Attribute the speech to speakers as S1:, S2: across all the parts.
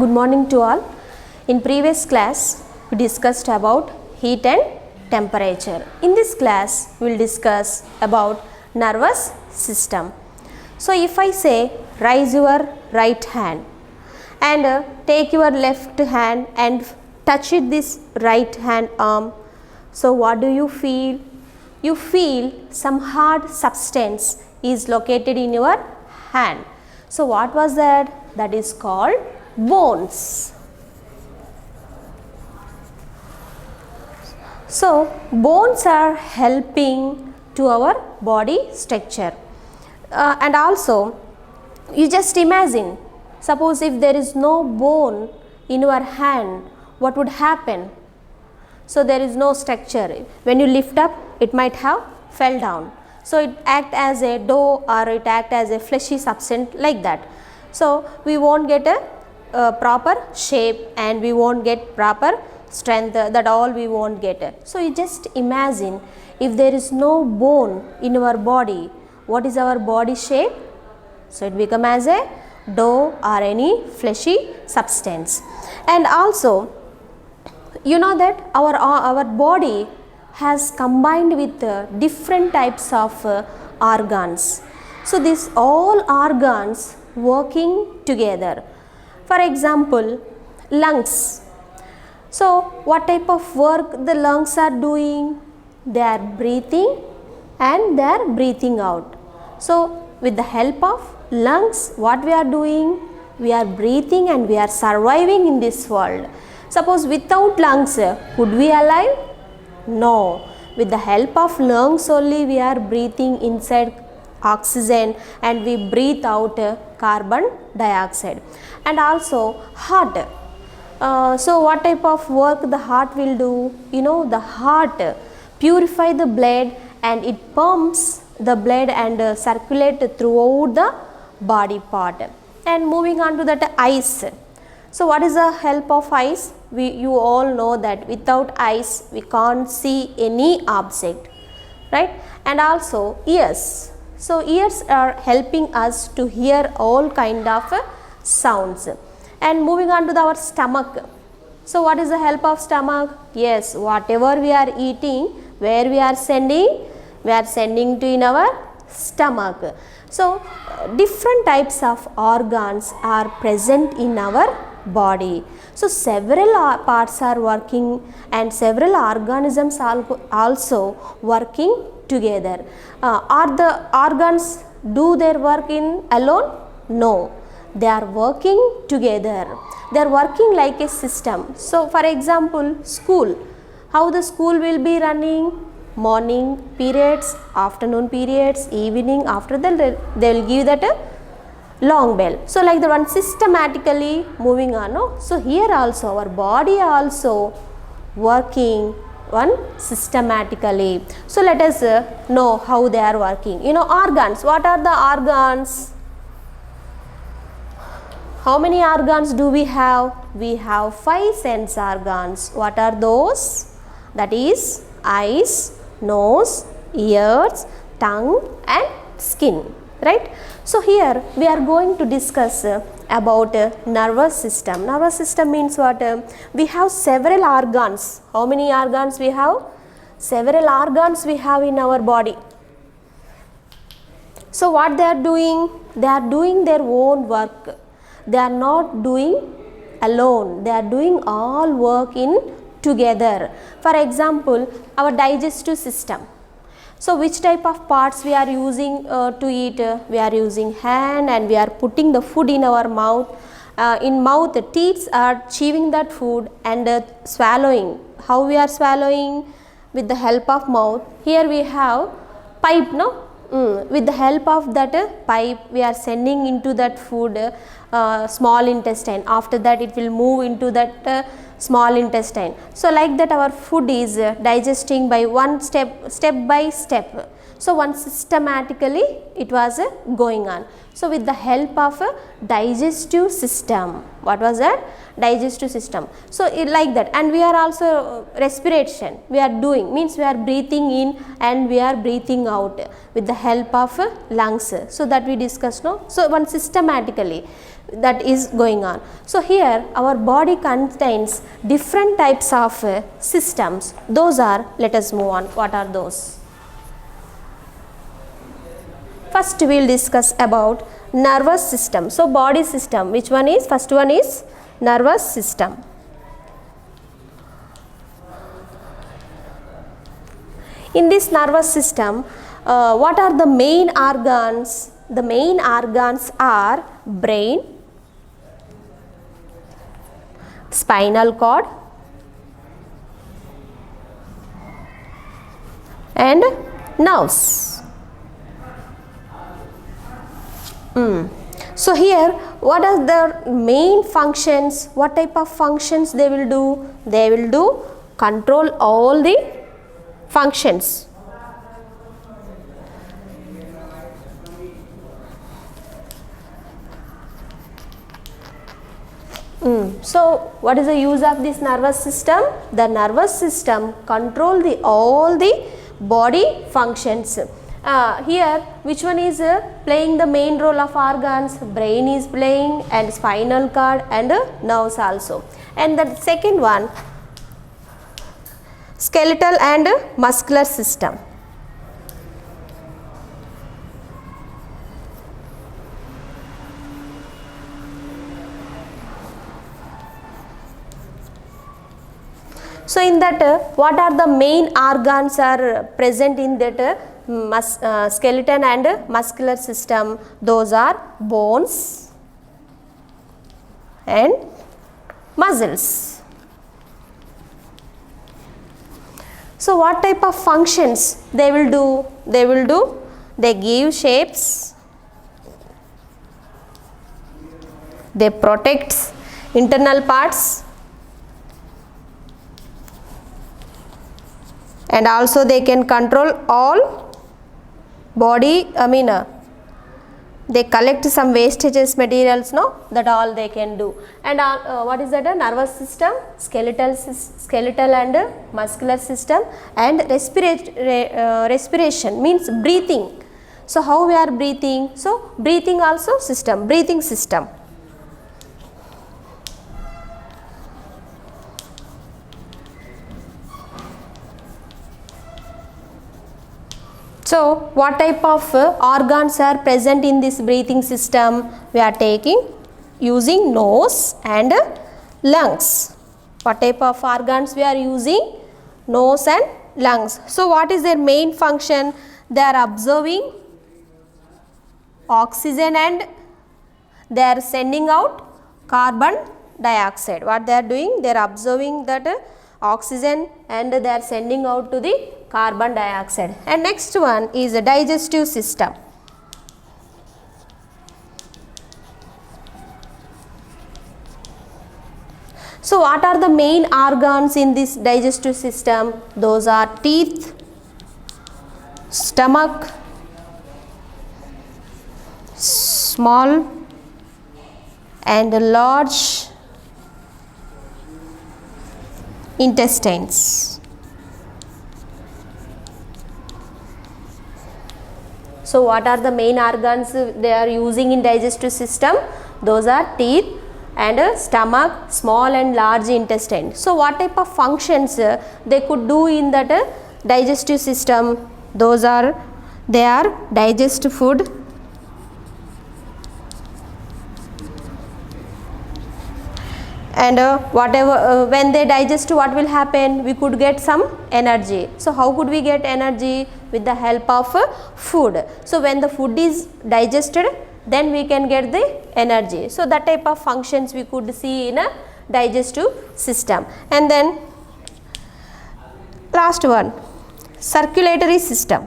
S1: Good morning to all. In previous class, we discussed about heat and temperature. In this class, we will discuss about nervous system. So, if I say raise your right hand and take your left hand and touch it this right hand arm. So, what do you feel? You feel some hard substance is located in your hand. So, what was that? That is called bones. So, bones are helping to our body structure and also you just imagine, suppose if there is no bone in your hand, what would happen? So, there is no structure. When you lift up, it might have fell down. So, it act as a dough or it act as a fleshy substance like that. So, we won't get a proper shape and we won't get proper strength, that all we won't get. So, you just imagine if there is no bone in our body, what is our body shape? So, it become as a dough or any fleshy substance. And also you know that our body has combined with different types of organs. So, these all organs working together. For example, lungs. So, what type of work the lungs are doing? They are breathing and they are breathing out. So, with the help of lungs, what we are doing? We are breathing and we are surviving in this world. Suppose without lungs, could we alive? No. With the help of lungs only we are breathing inside oxygen and we breathe out carbon dioxide. And also heart. So what type of work the heart will do? You know, the heart purify the blood and it pumps the blood and circulate throughout the body part. And moving on to that eyes. So what is the help of eyes? You all know that without eyes we can't see any object, right? And also ears. So ears are helping us to hear all kind of sounds. And moving on to our stomach. So what is the help of stomach? Yes, whatever we are eating, where we are sending? We are sending to in our stomach. So different types of organs are present in our body. So several parts are working and several organisms are also working together. Are the organs do their work in alone? No. They are working together. They are working like a system. So for example, school. How the school will be running? Morning periods, afternoon periods, evening, after that they will give that a long bell. So like the one systematically moving on. No? So here also our body also working one systematically. So let us know how they are working. You know, organs. What are the organs? How many organs do we have? We have 5 sense organs. What are those? That is eyes, nose, ears, tongue and skin, right? So here we are going to discuss about nervous system. Nervous system means what? We have several organs. How many organs we have? Several organs we have in our body. So what they are doing? They are doing their own work. They are not doing alone. They are doing all work in together. For example, our digestive system. So which type of parts we are using to eat? We are using hand and we are putting the food in our mouth. In mouth, the teeth are chewing that food and swallowing. How we are swallowing? With the help of mouth. Here we have pipe, no? With the help of that pipe we are sending into that food small intestine. After that it will move into that small intestine. So like that our food is digesting by one step by step. So one systematically it was going on. So with the help of a digestive system, what was that? Digestive system. So like that, and we are also respiration we are doing, means we are breathing in and we are breathing out with the help of lungs. So that we discussed, no? So one systematically that is going on. So here our body contains different types of systems. Those are, let us move on. What are those? First we will discuss about nervous system. So body system, which one is? First one is nervous system. In this nervous system, what are the main organs? The main organs are brain, spinal cord, and nerves. So here, what are the main functions? What type of functions they will do? They will do control all the functions. So what is the use of this nervous system? The nervous system control all the body functions. Here, which one is playing the main role of organs? Brain is playing, and spinal cord, and nerves also. And the second one, skeletal and muscular system. So in that, what are the main organs are present in that skeleton and muscular system? Those are bones and muscles. So what type of functions they will do? They give shapes, they protect internal parts, and also they can control all body, they collect some wastages materials, no? That all they can do. And what is that? A nervous system, skeletal and muscular system, and respiration means breathing. So how we are breathing? So breathing also system, breathing system. So what type of organs are present in this breathing system? We are taking using nose and lungs. What type of organs we are using? Nose and lungs. So what is their main function? They are absorbing oxygen and they are sending out carbon dioxide. What they are doing? They are absorbing that oxygen and they are sending out to the carbon dioxide. And next one is a digestive system. So what are the main organs in this digestive system? Those are teeth, stomach, small and large intestines. So what are the main organs they are using in digestive system? Those are teeth and stomach, small and large intestine. So what type of functions they could do in that digestive system? Those are, they are digest food, and whatever when they digest, what will happen? We could get some energy. So how could we get energy? With the help of food. So when the food is digested, then we can get the energy. So that type of functions we could see in a digestive system. And then last one, circulatory system.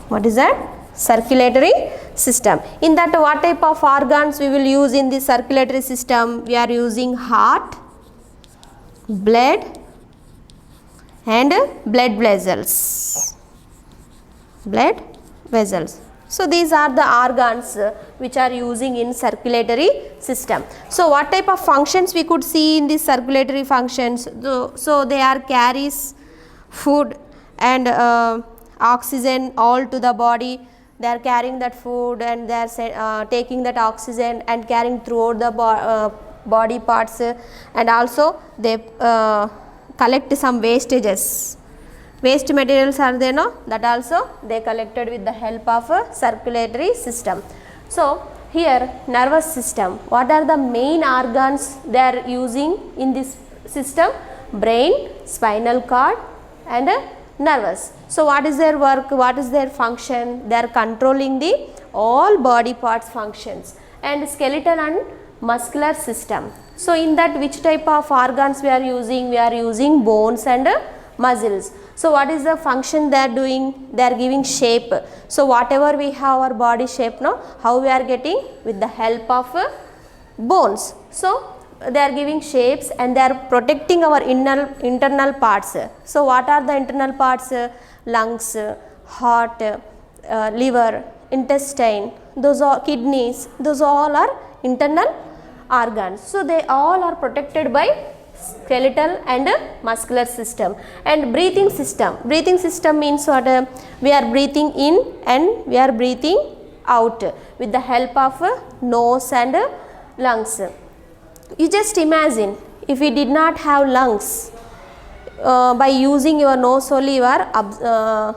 S1: What is that? Circulatory system. In that, what type of organs we will use in the circulatory system? We are using heart, blood, and blood vessels. Blood vessels. So these are the organs which are using in circulatory system. So what type of functions we could see in these circulatory functions? So they are carries food and oxygen all to the body. They are carrying that food and they are taking that oxygen and carrying throughout the body parts, and also they collect some wastages. Waste materials are there, no? That also they collected with the help of a circulatory system. So here nervous system, what are the main organs they are using in this system? Brain, spinal cord and nervous. So what is their work, what is their function? They are controlling the all body parts functions. And skeletal and muscular system. So in that, which type of organs we are using? We are using bones and muscles. So what is the function they are doing? They are giving shape. So whatever we have our body shape now, how we are getting? With the help of bones. So they are giving shapes and they are protecting our internal parts. So what are the internal parts? Lungs, heart, liver, intestine, those are kidneys, those all are internal organs. So they all are protected by skeletal and muscular system. And breathing system. Breathing system means what? We are breathing in and we are breathing out with the help of nose and lungs. You just imagine if we did not have lungs, by using your nose only you are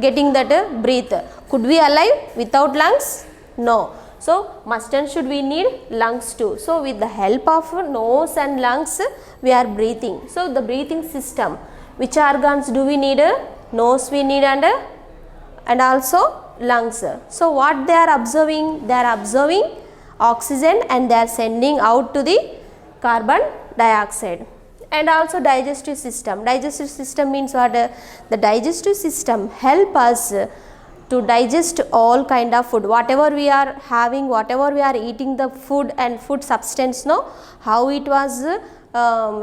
S1: getting that breath. Could we alive without lungs? No. So must and should we need lungs too. So with the help of nose and lungs we are breathing. So the breathing system, which organs do we need? Nose we need and also lungs. So what they are observing? They are observing oxygen and they are sending out to the carbon dioxide. And also digestive system. Digestive system means what? The digestive system help us to digest all kind of food, whatever we are having, whatever we are eating, the food and food substance, no, how it was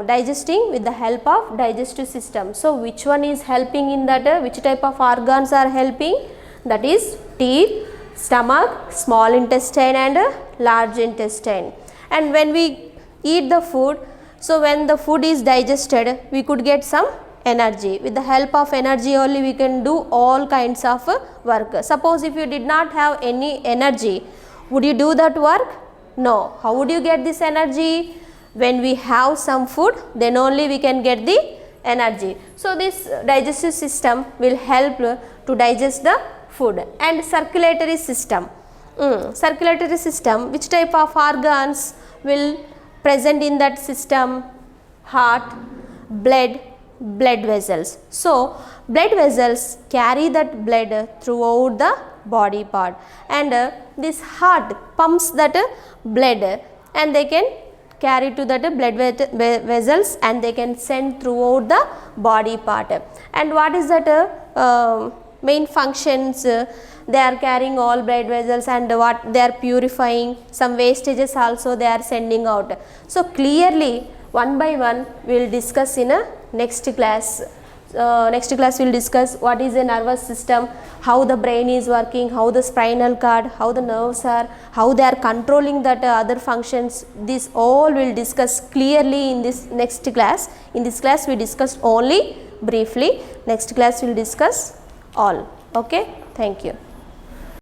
S1: digesting with the help of digestive system. So which one is helping in that? Which type of organs are helping? That is teeth, stomach, small intestine and large intestine. And when we eat the food, so when the food is digested, we could get some energy. With the help of energy only we can do all kinds of work. Suppose if you did not have any energy, would you do that work? No. How would you get this energy? When we have some food, then only we can get the energy. So this digestive system will help to digest the food. And circulatory system. Circulatory system, which type of organs will present in that system? Heart, blood vessels. So blood vessels carry that blood throughout the body part, and this heart pumps that blood and they can carry to that blood vessels and they can send throughout the body part. And what is that main functions? They are carrying all blood vessels and what they are purifying, some wastages also they are sending out. So clearly one by one we will discuss in a next class. Next class we will discuss what is a nervous system, how the brain is working, how the spinal cord, how the nerves are, how they are controlling that other functions. This all we will discuss clearly in this next class. In this class we discussed only briefly. Next class we will discuss all. Okay, thank you.